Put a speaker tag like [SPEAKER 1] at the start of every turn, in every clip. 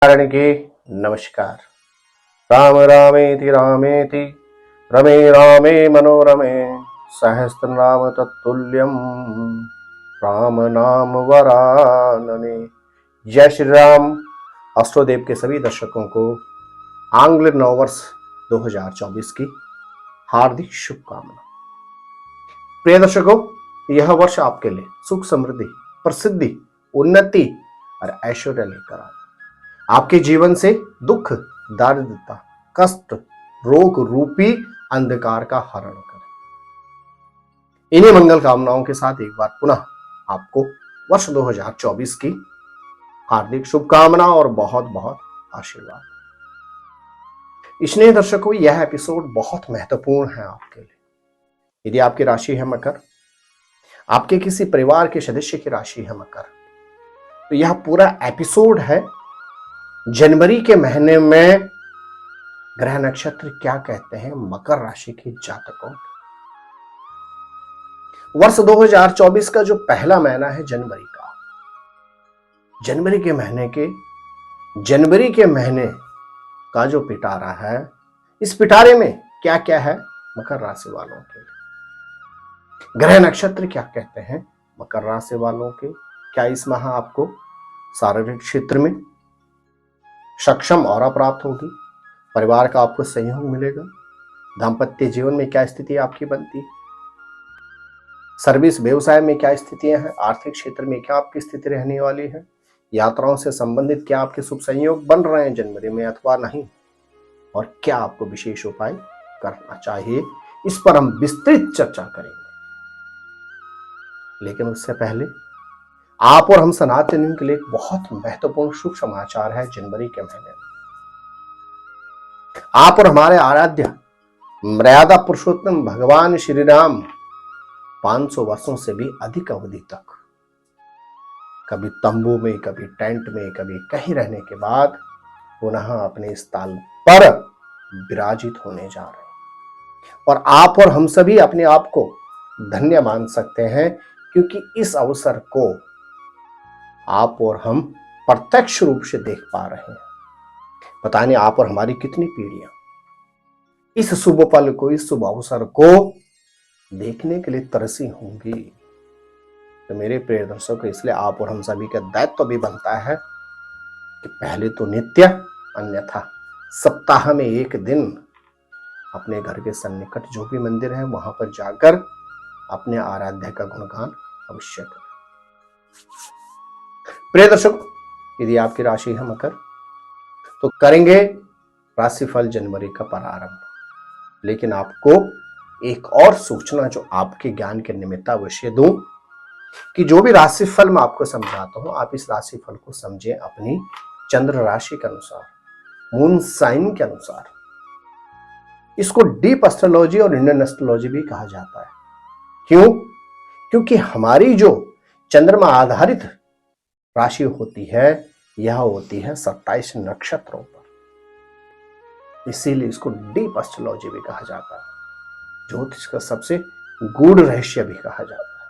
[SPEAKER 1] कारण के नमस्कार। राम रामेति रामेति रमे रामे मनोरमे सहस्रनाम तत्तुल्यम राम नाम वरानने। जय श्री राम। अस्ट्रोदेव के सभी दर्शकों को आंग्ल नववर्ष 2024 की हार्दिक शुभकामना। प्रिय दर्शकों, यह वर्ष आपके लिए सुख समृद्धि, प्रसिद्धि, उन्नति और ऐश्वर्य लेकर आए। आपके जीवन से दुख, दारिद्रता, कष्ट, रोग रूपी अंधकार का हरण करें। इन्हीं मंगल कामनाओं के साथ एक बार पुनः आपको वर्ष 2024 की हार्दिक शुभकामना और बहुत बहुत आशीर्वाद। स्नेह दर्शकों, यह एपिसोड बहुत महत्वपूर्ण है आपके लिए। यदि आपकी राशि है मकर, आपके किसी परिवार के सदस्य की राशि है मकर, तो यह पूरा एपिसोड है जनवरी के महीने में ग्रह नक्षत्र क्या कहते हैं मकर राशि के जातकों। वर्ष 2024 का जो पहला महीना है जनवरी का, जनवरी के महीने का जो पिटारा है, इस पिटारे में क्या क्या है मकर राशि वालों के लिए, ग्रह नक्षत्र क्या कहते हैं मकर राशि वालों के। क्या इस माह आपको शारीरिक क्षेत्र में सक्षम और प्राप्त होगी, परिवार का आपको सहयोग मिलेगा, दाम्पत्य जीवन में क्या स्थिति आपकी बनती, सर्विस व्यवसाय में क्या स्थितियां हैं, आर्थिक क्षेत्र में क्या आपकी स्थिति रहने वाली है, यात्राओं से संबंधित क्या आपके शुभ संयोग बन रहे हैं जनवरी में अथवा नहीं, और क्या आपको विशेष उपाय करना चाहिए, इस पर हम विस्तृत चर्चा करेंगे। लेकिन उससे पहले आप और हम सनातनियों के लिए एक बहुत महत्वपूर्ण शुभ समाचार है। जनवरी के महीने में आप और हमारे आराध्य मर्यादा पुरुषोत्तम भगवान श्री राम 500 वर्षों से भी अधिक अवधि तक कभी तंबू में, कभी टेंट में, कभी कहीं रहने के बाद पुनः अपने स्थान पर विराजित होने जा रहे हैं। और आप और हम सभी अपने आप को धन्य मान सकते हैं, क्योंकि इस अवसर को आप और हम प्रत्यक्ष रूप से देख पा रहे हैं। पता नहीं आप और हमारी कितनी पीढ़ियां इस शुभ पल को, इस शुभ अवसर को देखने के लिए तरसी होंगी। तो मेरे प्रिय दर्शकों, इसलिए आप और हम सभी का दायित्व भी बनता है कि पहले तो नित्य, अन्यथा सप्ताह में एक दिन अपने घर के सन्निकट जो भी मंदिर है वहां पर जाकर अपने आराध्य का गुणगान अवश्य करें। प्रिय दर्शक, यदि आपकी राशि है मकर, तो करेंगे राशिफल जनवरी का प्रारंभ। लेकिन आपको एक और सूचना जो आपके ज्ञान के निमित्त अवश्य दूं, कि जो भी राशिफल मैं आपको समझाता हूं, आप इस राशिफल को समझें अपनी चंद्र राशि के अनुसार, मून साइन के अनुसार। इसको डीप एस्ट्रोलॉजी और इंडियन एस्ट्रोलॉजी भी कहा जाता है। क्यों? क्योंकि हमारी जो चंद्रमा आधारित राशि होती है, यह होती है 27 नक्षत्रों पर। इसीलिए इसको डीप एस्ट्रोलॉजी भी कहा जाता है, ज्योतिष का सबसे गूढ़ रहस्य भी कहा जाता है।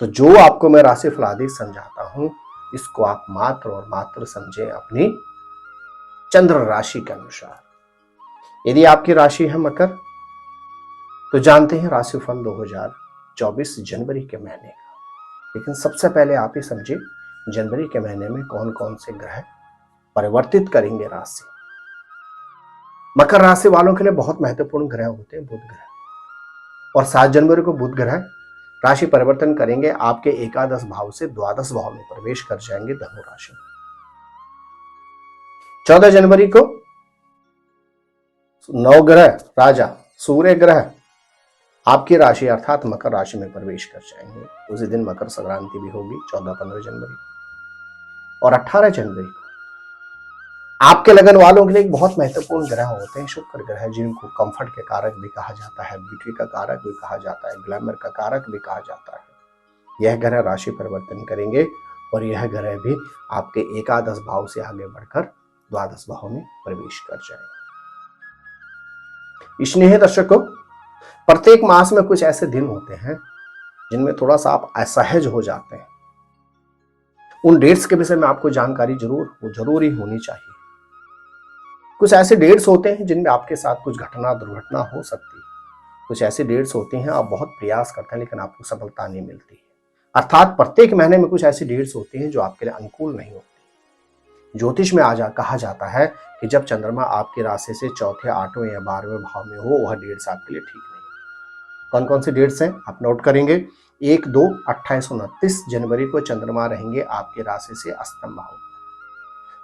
[SPEAKER 1] तो जो आपको मैं राशिफल आदि समझाता हूं, इसको आप मात्र और मात्र समझें अपनी चंद्र राशि के अनुसार। यदि आपकी राशि है मकर, तो जानते हैं राशिफल 2024 जनवरी के महीने का। लेकिन सबसे पहले आप ही समझे जनवरी के महीने में कौन कौन से ग्रह परिवर्तित करेंगे राशि। मकर राशि वालों के लिए बहुत महत्वपूर्ण ग्रह होते हैं बुध ग्रह, और 7 जनवरी को बुध ग्रह राशि परिवर्तन करेंगे, आपके एकादश भाव से द्वादश भाव में प्रवेश कर जाएंगे धनु राशि में। 14 जनवरी को नवग्रह राजा सूर्य ग्रह आपकी राशि अर्थात मकर राशि में प्रवेश कर जाएंगे। उसी दिन मकर संक्रांति भी होगी, 14-15 जनवरी। और 18 जनवरी को आपके लगन वालों के लिए एक बहुत महत्वपूर्ण ग्रह होते हैं शुक्र ग्रह, जिनको कंफर्ट के कारक भी कहा जाता है, ब्यूटी का कारक भी कहा जाता है, ग्लैमर का कारक भी कहा जाता है। यह ग्रह राशि परिवर्तन करेंगे और यह ग्रह भी आपके एकादश भाव से आगे बढ़कर द्वादश भाव में प्रवेश कर जाएंगे। स्नेह दर्शकों, प्रत्येक मास में कुछ ऐसे दिन होते हैं जिनमें थोड़ा सा आप असहज हो जाते हैं, उन डेट्स के विषय में आपको जानकारी जरूर ही होनी चाहिए। कुछ ऐसे डेट्स होते हैं जिनमें आपके साथ कुछ घटना दुर्घटना हो सकती है। कुछ ऐसे डेट्स होते हैं आप बहुत प्रयास करते हैं लेकिन आपको सफलता नहीं मिलती है। अर्थात प्रत्येक महीने में कुछ ऐसी डेट्स होती हैं जो आपके लिए अनुकूल नहीं होती। ज्योतिष में कहा जाता है कि जब चंद्रमा आपकी राशि से चौथे, आठवें या 12वें भाव में हो, वह डेट्स आपके लिए ठीक नहीं है। कौन कौन सी डेट्स हैं आप नोट करेंगे। 1, 2, 2829 जनवरी को चंद्रमा रहेंगे आपकी राशि से अष्टम भाव।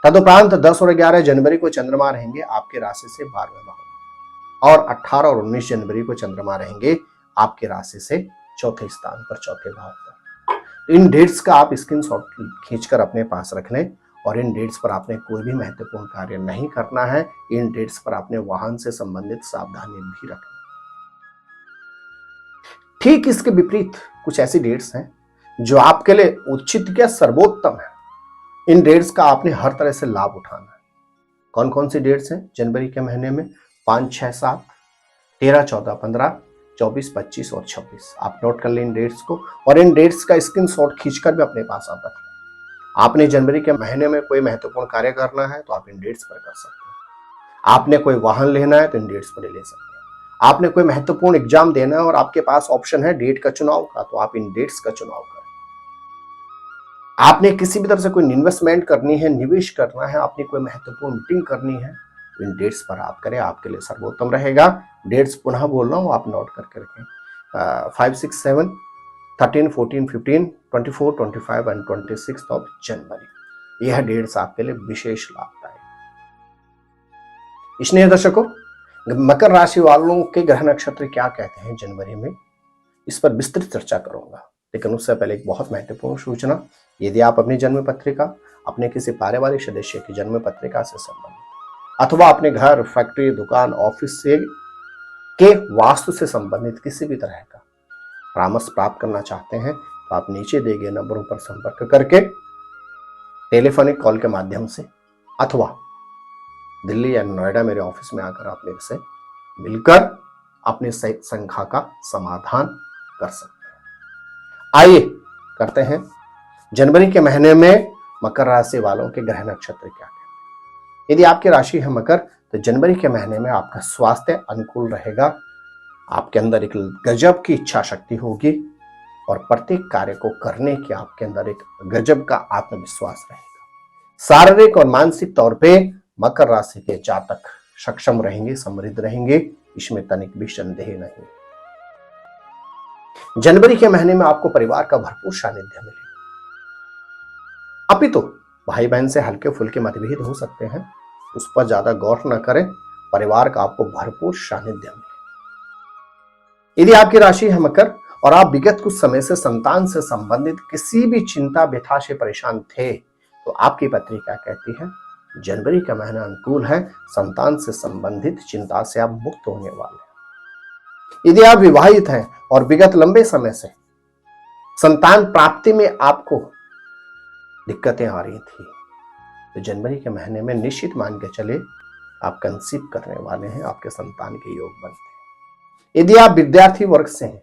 [SPEAKER 1] तदुपरांत 10 और 11 जनवरी को चंद्रमा रहेंगे आपके राशि से 12वें भाव में, और 18 और 19 जनवरी को चंद्रमा रहेंगे आपके राशि से चौथे स्थान पर, चौथे भाव पर। इन डेट्स का आप स्क्रीनशॉट खींचकर अपने पास रख लें, और इन डेट्स पर आपने कोई भी महत्वपूर्ण कार्य नहीं करना है। इन डेट्स पर आपने वाहन से संबंधित सावधानी भी रखना। ठीक इसके विपरीत कुछ ऐसी डेट्स हैं जो आपके लिए उचित या सर्वोत्तम है। इन डेट्स का आपने हर तरह से लाभ उठाना है। कौन कौन सी डेट्स हैं जनवरी के महीने में? 5, 6, 7, 13, 14, 15, 24, 25 और 26। आप नोट कर लें इन डेट्स को, और इन डेट्स का स्क्रीनशॉट खींचकर भी अपने पास आप रख लें। आपने जनवरी के महीने में कोई महत्वपूर्ण कार्य करना है तो आप इन डेट्स पर कर सकते हैं। आपने कोई वाहन लेना है तो इन डेट्स पर ले सकते हैं। आपने कोई महत्वपूर्ण एग्जाम देना है और आपके पास ऑप्शन है डेट का चुनाव का, तो आप इन डेट्स का चुनाव करें। आपने किसी भी तरह से कोई इन्वेस्टमेंट करनी है, निवेश करना है, आपने कोई महत्वपूर्ण मीटिंग करनी है, तो इन डेट्स पर आप करें, आपके लिए सर्वोत्तम रहेगा। डेट्स पुनः बोल रहा हूं, आप नोट करके रखें। 5, 6, 7, 13, 14, 15, 24, 25 एंड 26 ऑफ जनवरी। यह डेट्स आपके लिए विशेष लाभदायक। स्नेह दर्शकों, मकर राशि वालों के ग्रह नक्षत्र क्या कहते हैं जनवरी में, इस पर विस्तृत चर्चा करूंगा। लेकिन उससे पहले एक बहुत महत्वपूर्ण सूचना। यदि आप अपनी जन्म पत्रिका अपने किसी पारिवारिक सदस्य की जन्म पत्रिका से संबंधित अथवा अपने घर, फैक्ट्री, दुकान, ऑफिस से के वास्तु से संबंधित किसी भी तरह का परामर्श प्राप्त करना चाहते हैं तो आप नीचे दिए गए नंबरों पर संपर्क करके टेलीफोनिक कॉल के माध्यम से अथवा दिल्ली या नोएडा मेरे ऑफिस में आकर आप मेरे से मिलकर अपनी शंका का समाधान कर सकते हैं। आइए करते हैं जनवरी के महीने में मकर राशि वालों के ग्रह नक्षत्र क्या कहते हैं। यदि आपकी राशि है मकर, तो जनवरी के महीने में आपका स्वास्थ्य अनुकूल रहेगा। आपके अंदर एक गजब की इच्छा शक्ति होगी और प्रत्येक कार्य को करने की आपके अंदर एक गजब का आत्मविश्वास रहेगा। शारीरिक और मानसिक तौर पे मकर राशि के जातक सक्षम रहेंगे, समृद्ध रहेंगे, इसमें तनिक भी संदेह नहीं। जनवरी के महीने में आपको परिवार का भरपूर सानिध्य मिलेगा। अपितु भाई बहन से हल्के फुल्के मतभेद हो सकते हैं, उस पर ज्यादा गौर न करें। परिवार का आपको भरपूर सानिध्य मिले। यदि आपकी राशि है मकर और आप विगत कुछ समय से संतान से संबंधित किसी भी चिंता व्यथा से परेशान थे, तो आपकी पत्रिका कहती है जनवरी का महीना अनुकूल है। संतान से संबंधित चिंता से आप मुक्त होने वाले हैं। यदि आप विवाहित हैं और विगत लंबे समय से संतान प्राप्ति में आपको दिक्कतें आ रही थी, तो जनवरी के महीने में निश्चित मान के चले आप कंसीव करने वाले हैं, आपके संतान के योग बनते हैं। यदि आप विद्यार्थी वर्ग से हैं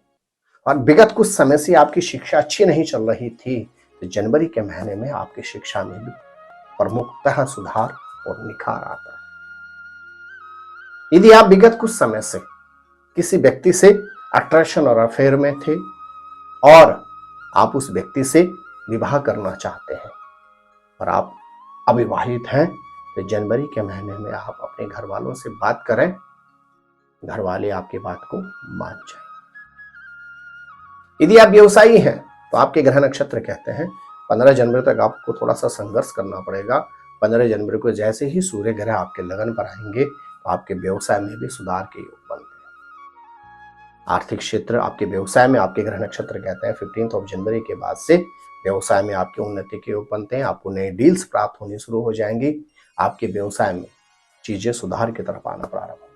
[SPEAKER 1] और विगत कुछ समय से आपकी शिक्षा अच्छी नहीं चल रही थी, तो जनवरी के महीने में आपकी शिक्षा में भी प्रमुखतः सुधार और निखार आता है। यदि आप विगत कुछ समय से किसी व्यक्ति से अट्रैक्शन और अफेयर में थे और आप उस व्यक्ति से विवाह करना चाहते हैं और आप अविवाहित हैं, तो जनवरी के महीने में आप अपने घर वालों से बात करें, घर वाले आपकी बात को मान जाएं। यदि आप व्यवसायी हैं तो आपके ग्रह नक्षत्र कहते हैं 15 जनवरी तक आपको थोड़ा सा संघर्ष करना पड़ेगा। 15 जनवरी को जैसे ही सूर्य ग्रह आपके लगन पर आएंगे तो आपके व्यवसाय में भी सुधार के योग बनते हैं। आर्थिक क्षेत्र आपके व्यवसाय में आपके ग्रह नक्षत्र कहते हैं 15 जनवरी के बाद से व्यवसाय में आपकी उन्नति के योग बनते हैं। आपको नए डील्स प्राप्त होनी शुरू हो जाएंगी। आपके व्यवसाय में चीजें सुधार की तरफ आना प्रारंभ होंगी।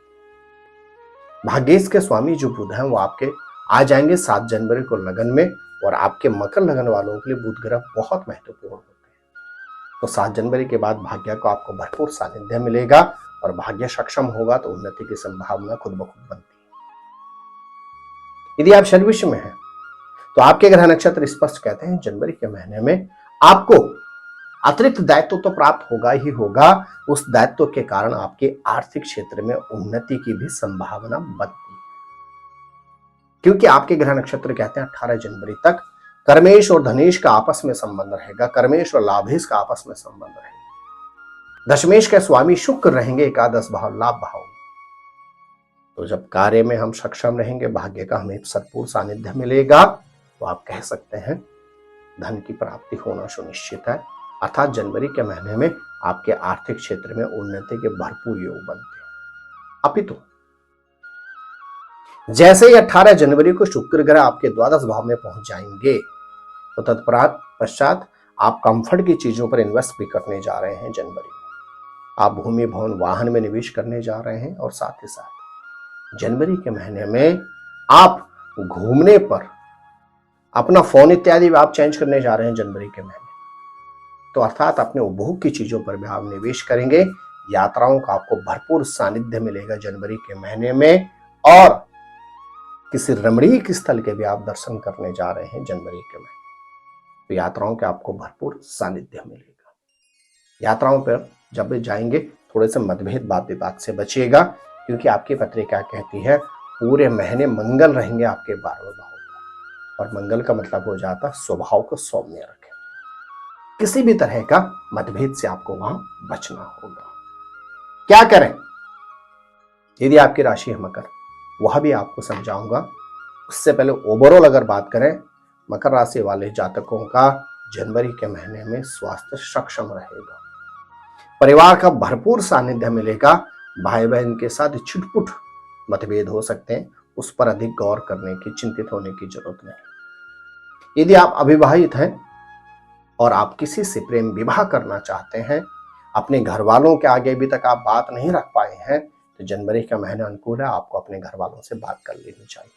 [SPEAKER 1] भाग्येश के स्वामी जो बुध हैं वो आपके आ जाएंगे 7 जनवरी को लगन में, और आपके मकर लगन वालों के लिए बुध ग्रह बहुत महत्वपूर्ण होते हैं। तो 7 जनवरी के बाद भाग्य को आपको भरपूर सानिध्य मिलेगा और भाग्य सक्षम होगा तो उन्नति की संभावना खुद ब खुद बनती है। यदि आप सर्विस में हैं तो आपके ग्रह नक्षत्र स्पष्ट कहते हैं जनवरी के महीने में आपको अतिरिक्त दायित्व तो प्राप्त होगा ही होगा, उस दायित्व के कारण आपके आर्थिक क्षेत्र में उन्नति की भी संभावना बनती है। क्योंकि आपके ग्रह नक्षत्र कहते हैं 18 जनवरी तक कर्मेश और धनेश का आपस में संबंध रहेगा, कर्मेश और लाभेश का आपस में संबंध रहेगा। दशमेश के स्वामी शुक्र रहेंगे एकादश भाव लाभ भाव में। तो जब कार्य में हम सक्षम रहेंगे, भाग्य का हमें भरपूर सानिध्य मिलेगा, तो आप कह सकते हैं धन की प्राप्ति होना सुनिश्चित है। अर्थात जनवरी के महीने में आपके आर्थिक क्षेत्र में उन्नति के भरपूर योग बनते हैं। अपितु जैसे ही 18 जनवरी को शुक्र ग्रह आपके द्वादश भाव में पहुंच जाएंगे, तो तत्पश्चात आप कंफर्ट की चीजों पर इन्वेस्ट भी करने जा रहे हैं। जनवरी में आप भूमि भवन वाहन में निवेश करने जा रहे हैं, और साथ ही साथ जनवरी के महीने में आप घूमने पर अपना फोन इत्यादि आप चेंज करने जा रहे हैं जनवरी के महीने। तो अर्थात अपने उपभोग की चीजों पर भी आप निवेश करेंगे। यात्राओं का आपको भरपूर सानिध्य मिलेगा जनवरी के महीने में, और किसी रमणीक स्थल के भी आप दर्शन करने जा रहे हैं जनवरी के महीने। तो यात्राओं के आपको भरपूर सानिध्य मिलेगा। यात्राओं पर जब भी जाएंगे थोड़े से मतभेद वाद विवाद से बचिएगा, क्योंकि आपकी पत्रिका कहती है पूरे महीने मंगल रहेंगे आपके 12वें भाव पर, और मंगल का मतलब हो जाता स्वभाव को सौम्य रखें। किसी भी तरह का मतभेद से आपको वहां बचना होगा। क्या करें? यदि आपकी राशि है मकर, वह भी आपको समझाऊंगा। उससे पहले ओवरऑल अगर बात करें, मकर राशि वाले जातकों का जनवरी के महीने में स्वास्थ्य सक्षम रहेगा, परिवार का भरपूर सानिध्य मिलेगा। भाई बहन के साथ छिटपुट मतभेद हो सकते हैं, उस पर अधिक गौर करने की, चिंतित होने की जरूरत नहीं। यदि आप अविवाहित हैं और आप किसी से प्रेम विवाह करना चाहते हैं, अपने घर वालों के आगे अभी तक आप बात नहीं रख पाए हैं, तो जनवरी का महीना अनुकूल है, आपको अपने घर वालों से बात कर लेनी चाहिए।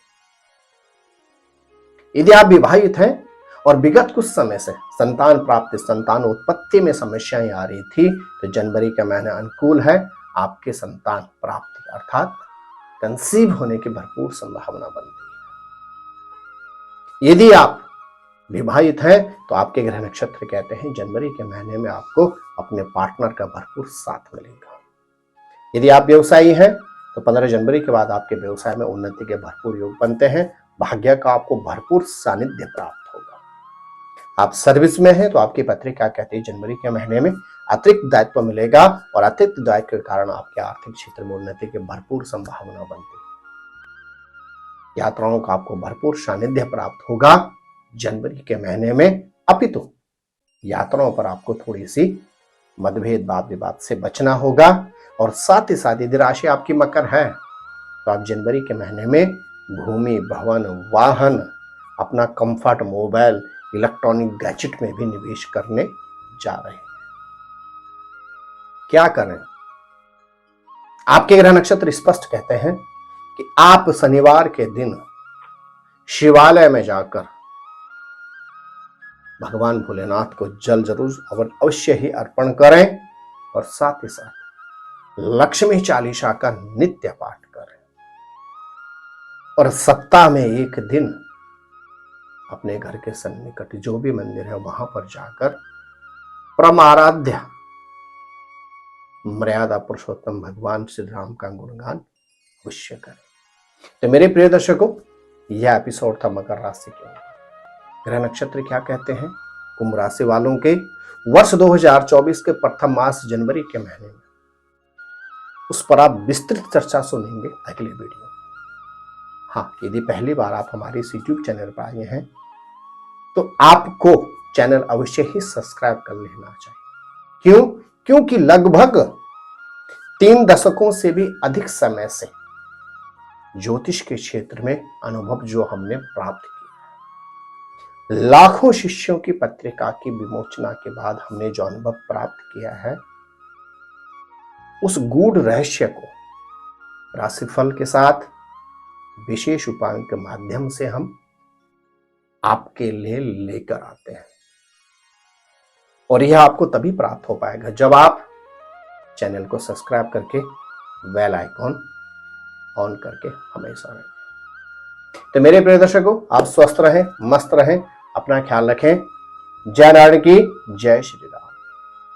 [SPEAKER 1] यदि आप विवाहित हैं और विगत कुछ समय से संतान प्राप्ति, संतान उत्पत्ति में समस्याएं आ रही थी, तो जनवरी का महीना अनुकूल है, आपके संतान प्राप्ति अर्थात कंसीव होने की भरपूर संभावना बनती है। यदि आप विवाहित हैं तो आपके ग्रह नक्षत्र कहते हैं जनवरी के महीने में आपको अपने पार्टनर का भरपूर साथ मिलेगा। यदि आप व्यवसायी हैं तो 15 जनवरी के बाद आपके व्यवसाय में उन्नति के भरपूर योग बनते हैं, भाग्य का आपको भरपूर सानिध्य प्राप्त होगा। आप सर्विस में हैं तो आपकी पत्रिका कहती है जनवरी के महीने में अतिरिक्त दायित्व मिलेगा, और अतिरिक्त दायित्व के कारण आपके आर्थिक क्षेत्र में उन्नति की भरपूर संभावना बनती है। यात्राओं का आपको भरपूर सानिध्य प्राप्त होगा जनवरी के महीने में। अपितु यात्राओं पर आपको थोड़ी सी मतभेद वाद विवाद से बचना होगा, और साथ ही साथ यदि राशि आपकी मकर है तो आप जनवरी के महीने में भूमि भवन वाहन, अपना कंफर्ट, मोबाइल, इलेक्ट्रॉनिक गैजेट में भी निवेश करने जा रहे हैं। क्या करें? आपके ग्रह नक्षत्र स्पष्ट कहते हैं कि आप शनिवार के दिन शिवालय में जाकर भगवान भोलेनाथ को जल जरूर अवश्य ही अर्पण करें, और साथ ही साथ लक्ष्मी चालीसा का नित्य पाठ करें, और सप्ताह में एक दिन अपने घर के सन्निकट जो भी मंदिर है वहां पर जाकर परमाराध्य मर्यादा पुरुषोत्तम भगवान श्री राम का गुणगान अवश्य करें। तो मेरे प्रिय दर्शकों, यह एपिसोड था मकर राशि के ऊपर। ग्रह नक्षत्र क्या कहते हैं कुंभ राशि वालों के वर्ष 2024 के प्रथम मास जनवरी के महीने में, उस पर आप विस्तृत चर्चा सुनेंगे अगले वीडियो। हाँ, यदि पहली बार आप हमारे इस YouTube चैनल पर आए हैं तो आपको चैनल अवश्य ही सब्सक्राइब कर लेना चाहिए। क्यों? क्योंकि लगभग 3 दशकों से भी अधिक समय से ज्योतिष के क्षेत्र में अनुभव जो हमने प्राप्त किया, लाखों शिष्यों की पत्रिका की विमोचना के बाद हमने जो अनुभव प्राप्त किया है, उस गूढ़ रहस्य को राशिफल के साथ विशेष उपायों के माध्यम से हम आपके लिए लेकर आते हैं, और यह आपको तभी प्राप्त हो पाएगा जब आप चैनल को सब्सक्राइब करके बेल आइकॉन ऑन करके हमेशा रहें। तो मेरे प्रिय दर्शकों, आप स्वस्थ रहें, मस्त रहें, अपना ख्याल रखें। जय नारायण की जय श्री राम।